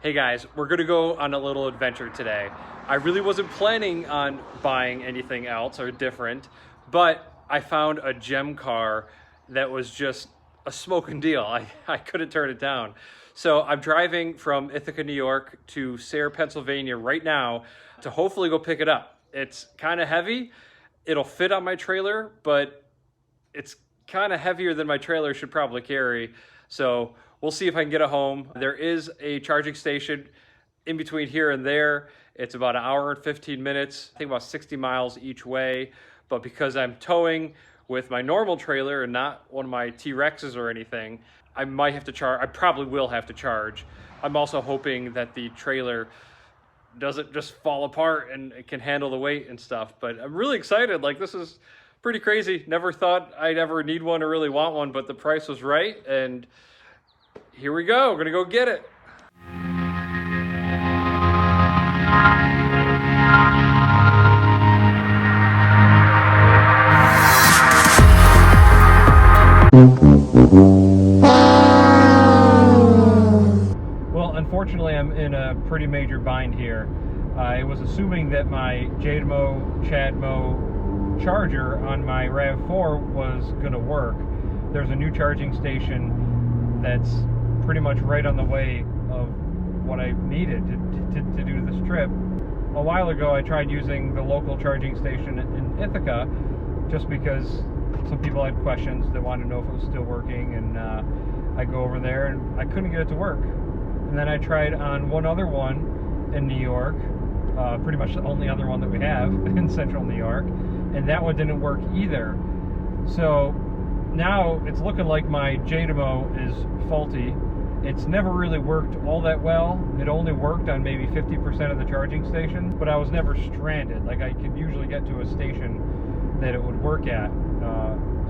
Hey guys, we're gonna go on a little adventure today. I really wasn't planning on buying anything else or different, but I found a gem car that was just a smoking deal. I couldn't turn it down. So I'm driving from Ithaca, New York to Sayre, Pennsylvania right now to hopefully go pick it up. It's kind of heavy. It'll fit on my trailer, but it's kind of heavier than my trailer should probably carry. So we'll see if I can get it home. There is a charging station in between here and there. It's about an hour and 15 minutes, I think about 60 miles each way. But because I'm towing with my normal trailer and not one of my T-Rexes or anything, I might have to charge. I probably will have to charge. I'm also hoping that the trailer doesn't just fall apart and it can handle the weight and stuff. But I'm really excited. Like, this is pretty crazy. Never thought I'd ever need one or really want one, but the price was right. And here we go. We're gonna go get it. Well, unfortunately, I'm in a pretty major bind here. I was assuming that my Jdemo charger on my Rav4 was gonna work. There's a new charging station that's pretty much right on the way of what I needed to do this trip. A while ago, I tried using the local charging station in Ithaca just because some people had questions. They wanted to know if it was still working, and I go over there and I couldn't get it to work. And then I tried on one other one in New York, pretty much the only other one that we have in central New York, and that one didn't work either. So now it's looking like my Jdemo is faulty. It's never really worked all that well. It only worked on maybe 50% of the charging station, but I was never stranded. Like, I could usually get to a station that it would work at.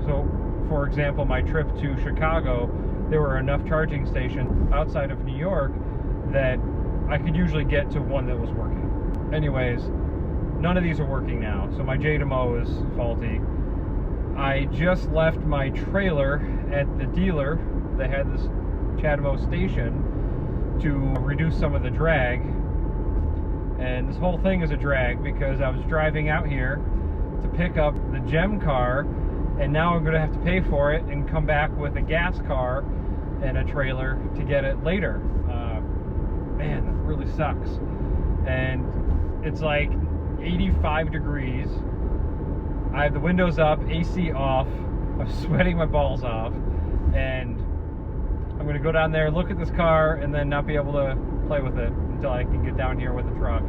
So, for example, my trip to Chicago, there were enough charging stations outside of New York that I could usually get to one that was working. Anyways, none of these are working now, so my Jdemo is faulty. I just left my trailer at the dealer that had this Jdemo station to reduce some of the drag, and this whole thing is a drag because I was driving out here to pick up the gem car, and now I'm going to have to pay for it and come back with a gas car and a trailer to get it later. Man, that really sucks. And it's like 85 degrees. I have the windows up, AC off, I'm sweating my balls off, and I'm going to go down there, look at this car, and then not be able to play with it until I can get down here with the truck.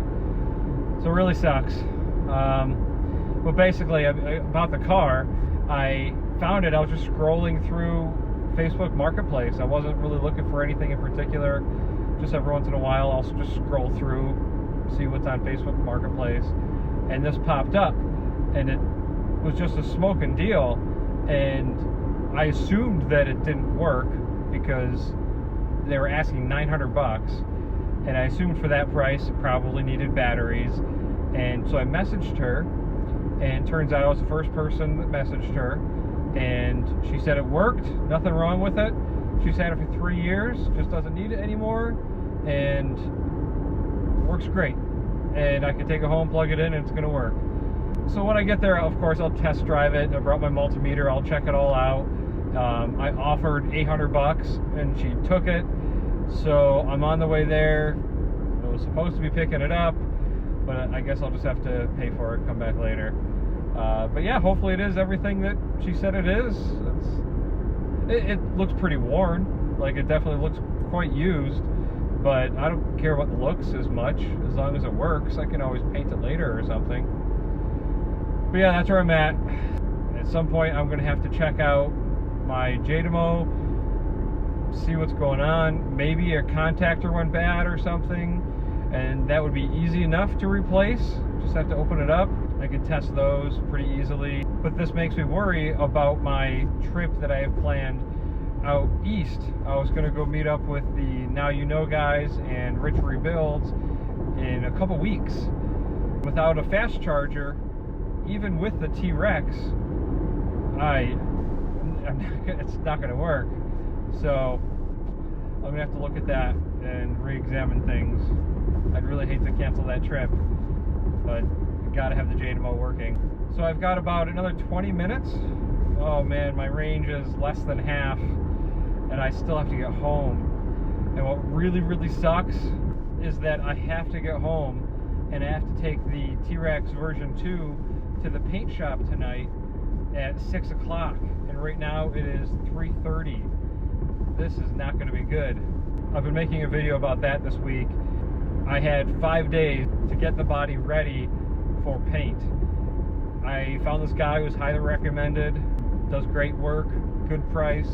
So it really sucks. But basically, about the car, I found it. I was just scrolling through Facebook Marketplace. I wasn't really looking for anything in particular. Just every once in a while, I'll just scroll through, see what's on Facebook Marketplace. And this popped up, and it was just a smoking deal. And I assumed that it didn't work because they were asking $900, and I assumed for that price it probably needed batteries. And so I messaged her, and turns out I was the first person that messaged her, and she said it worked, nothing wrong with it. She's had it for 3 years, just doesn't need it anymore, and works great. And I can take it home, plug it in, and it's gonna work. So when I get there, of course, I'll test drive it. I brought my multimeter, I'll check it all out. I offered $800 and she took it, so I'm on the way there. I was supposed to be picking it up, but I guess I'll just have to pay for it, come back later. But yeah, hopefully it is everything that she said it is. It looks pretty worn, like it definitely looks quite used, but I don't care what looks as much, as long as it works. I can always paint it later or something. But yeah, that's where I'm at. At some point I'm going to have to check out my Jdemo, see what's going on. Maybe a contactor went bad or something, and that would be easy enough to replace. Just have to open it up. I can test those pretty easily. But this makes me worry about my trip that I have planned out east. I was going to go meet up with the Now You Know guys and Rich Rebuilds in a couple weeks. Without a fast charger, even with the T-Rex, it's not going to work. So I'm gonna have to look at that and re-examine things. I'd really hate to cancel that trip, but I gotta have the Jdemo working. So I've got about another 20 minutes. Oh man, my range is less than half, and I still have to get home. And what really sucks is that I have to get home and I have to take the T-Rex version 2 to the paint shop tonight at 6 o'clock. And right now it is 3:30. This is not going to be good. I've been making a video about that this week. I had 5 days to get the body ready for paint. I found this guy who was highly recommended, does great work, good price,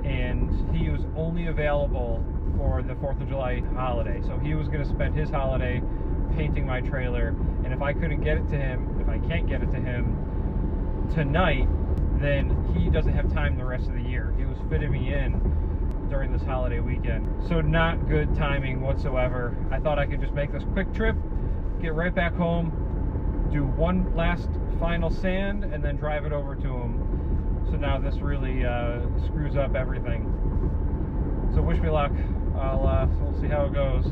and he was only available for the 4th of July holiday. So he was going to spend his holiday painting my trailer, and if I couldn't get it to him, if I can't get it to him tonight, then he doesn't have time the rest of the year. He was fitting me in during this holiday weekend. So not good timing whatsoever. I thought I could just make this quick trip, get right back home, do one last final sand, and then drive it over to him. So now this really screws up everything. So wish me luck. We'll see how it goes.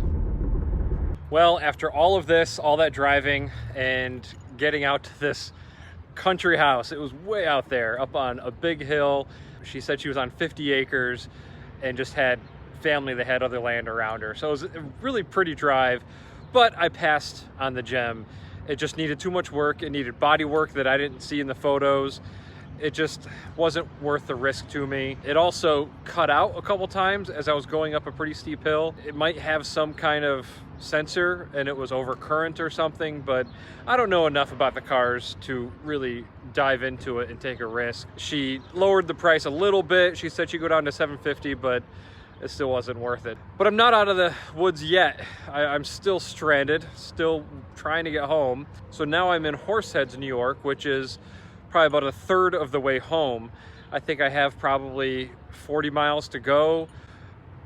Well, after all of this, all that driving and getting out to this country house, it was way out there, up on a big hill. She said she was on 50 acres and just had family that had other land around her. So it was a really pretty drive, but I passed on the gem. It just needed too much work. It needed body work that I didn't see in the photos. It just wasn't worth the risk to me. It also cut out a couple times as I was going up a pretty steep hill. It might have some kind of sensor and it was over current or something, but I don't know enough about the cars to really dive into it and take a risk. She lowered the price a little bit. She said she'd go down to $750, but it still wasn't worth it. But I'm not out of the woods yet. I'm still stranded, still trying to get home. So now I'm in Horseheads, New York, which is probably about a third of the way home. I think I have probably 40 miles to go,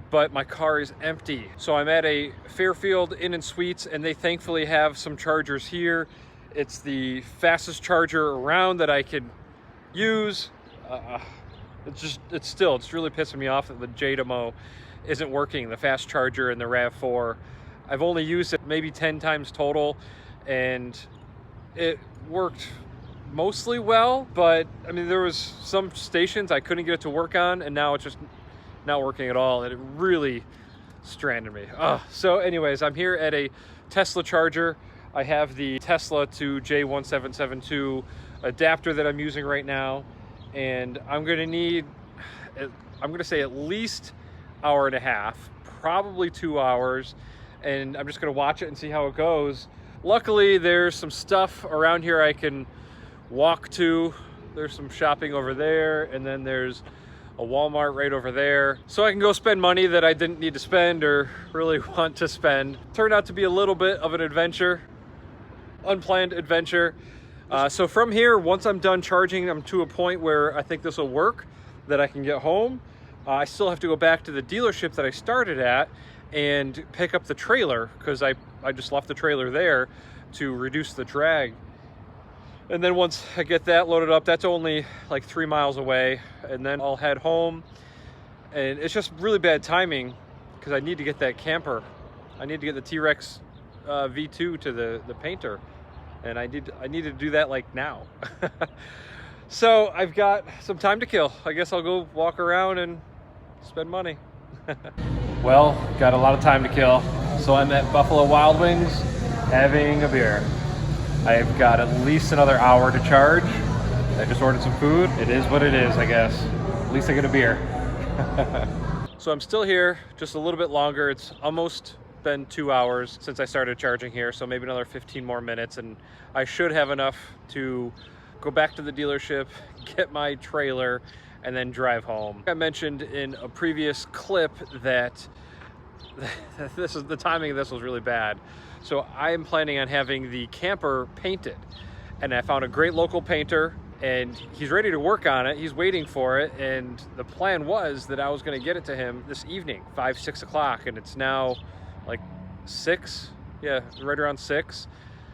but my car is empty. So I'm at a Fairfield Inn and Suites, and they thankfully have some chargers here. It's the fastest charger around that I could use. It's really pissing me off that the Jdemo isn't working, the fast charger in the RAV4. I've only used it maybe 10 times total, and it worked mostly well, but I mean, there was some stations I couldn't get it to work on, and now it's just not working at all, and it really stranded me. So anyways, I'm here at a Tesla charger. I have the Tesla to J1772 adapter that I'm using right now, and I'm gonna need, I'm gonna say at least hour and a half, probably 2 hours, and I'm just gonna watch it and see how it goes. Luckily, there's some stuff around here I can walk to. There's some shopping over there, and then there's a Walmart right over there. So I can go spend money that I didn't need to spend or really want to spend. Turned out to be a little bit of an adventure, unplanned adventure. So from here, once I'm done charging, I'm to a point where I think this will work, that I can get home. I still have to go back to the dealership that I started at and pick up the trailer, because I just left the trailer there to reduce the drag. And then once I get that loaded up, that's only like 3 miles away, and then I'll head home. And it's just really bad timing because I need to get that camper. I need to get the T-Rex V2 to the painter, and I need to do that like now. So I've got some time to kill. I guess I'll go walk around and spend money. Well, got a lot of time to kill. So I'm at Buffalo Wild Wings having a beer. I've got at least another hour to charge. I just ordered some food. It is what it is, I guess. At least I get a beer. So I'm still here, just a little bit longer. It's almost been 2 hours since I started charging here, so maybe another 15 more minutes, and I should have enough to go back to the dealership, get my trailer, and then drive home. I mentioned in a previous clip that the timing of this was really bad. So I'm planning on having the camper painted, and I found a great local painter, and he's ready to work on it. He's waiting for it, and the plan was that I was going to get it to him this evening, 5-6 o'clock, and it's now like 6, yeah, right around 6.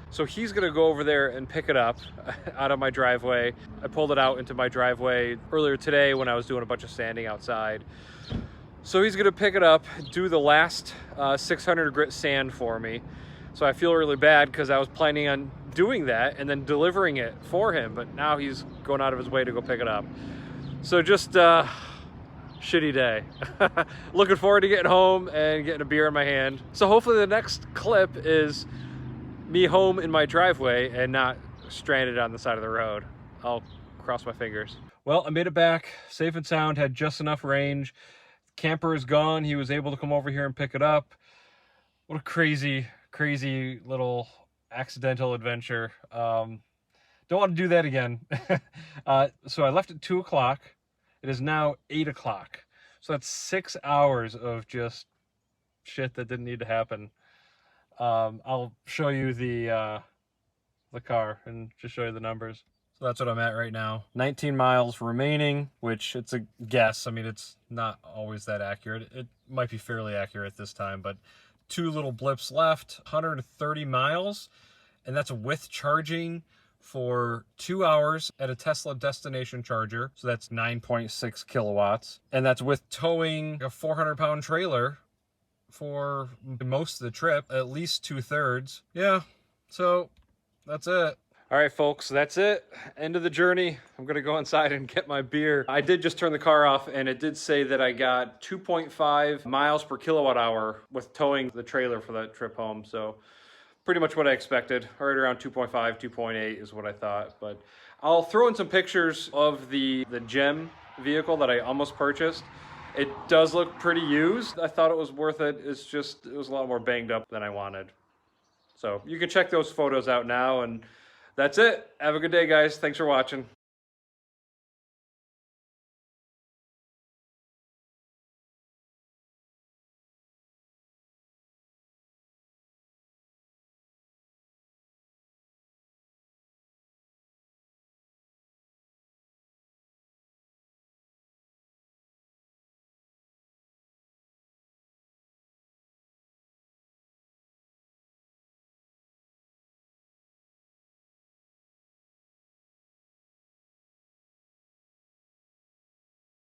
So he's going to go over there and pick it up out of my driveway. I pulled it out into my driveway earlier today when I was doing a bunch of sanding outside. So he's gonna pick it up, do the last 600 grit sand for me. So I feel really bad because I was planning on doing that and then delivering it for him, but now he's going out of his way to go pick it up. So just shitty day. Looking forward to getting home and getting a beer in my hand. So hopefully the next clip is me home in my driveway and not stranded on the side of the road. I'll cross my fingers. Well, I made it back safe and sound, had just enough range. Camper is gone. He was able to come over here and pick it up. What a crazy little accidental adventure. Don't want to do that again. So I left at 2 o'clock. It is now 8 o'clock. So that's 6 hours of just shit that didn't need to happen. I'll show you the car and just show you the numbers. So that's what I'm at right now. 19 miles remaining, which it's a guess. I mean, it's not always that accurate. It might be fairly accurate this time, but 2 little blips left, 130 miles, and that's with charging for 2 hours at a Tesla destination charger. So that's 9.6 kilowatts. And that's with towing a 400-pound trailer for most of the trip, at least 2/3. Yeah, so that's it. All right, folks, that's it. End of the journey. I'm gonna go inside and get my beer. I did just turn the car off and it did say that I got 2.5 miles per kilowatt hour with towing the trailer for that trip home. So pretty much what I expected. Right around 2.5, 2.8 is what I thought. But I'll throw in some pictures of the Jdemo vehicle that I almost purchased. It does look pretty used. I thought it was worth it. It's just, it was a lot more banged up than I wanted. So you can check those photos out now, and that's it. Have a good day, guys. Thanks for watching.